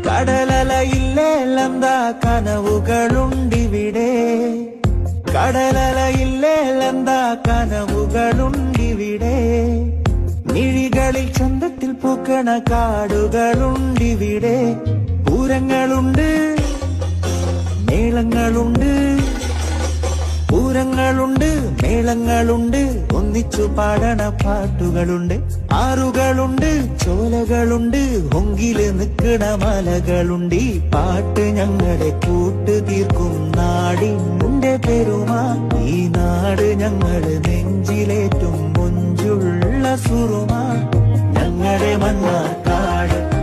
കടലലയില്ലേലെന്താ കനവുകളുണ്ടിവിടെ, കടലലയില്ലേലെന്താ കനവുകളുണ്ടിവിടെ. മിഴികളിൽ ചന്തത്തിൽ പൂക്കണ കാടുകളുണ്ടിവിടെ. പൂരങ്ങളുണ്ട്, മേളങ്ങളുണ്ട്, പൂരങ്ങളുണ്ട്, മേളങ്ങളുണ്ട്, ഒന്നിച്ചു പാടണ പാട്ടുകളുണ്ട്. ആറുകളുണ്ട്, ചോലകളുണ്ട്, ഹൊങ്കില് നിക്കണ മലകളുണ്ട്. ഈ പാട്ട് ഞങ്ങളെ കൂട്ടു തീർക്കും നാടിന്റെ പെരുമ. ഈ നാട് ഞങ്ങള് നെഞ്ചിലേറ്റും മൊഞ്ചുള്ള സുറുമ. ഞങ്ങളുടെ മണ്ണാർക്കാട്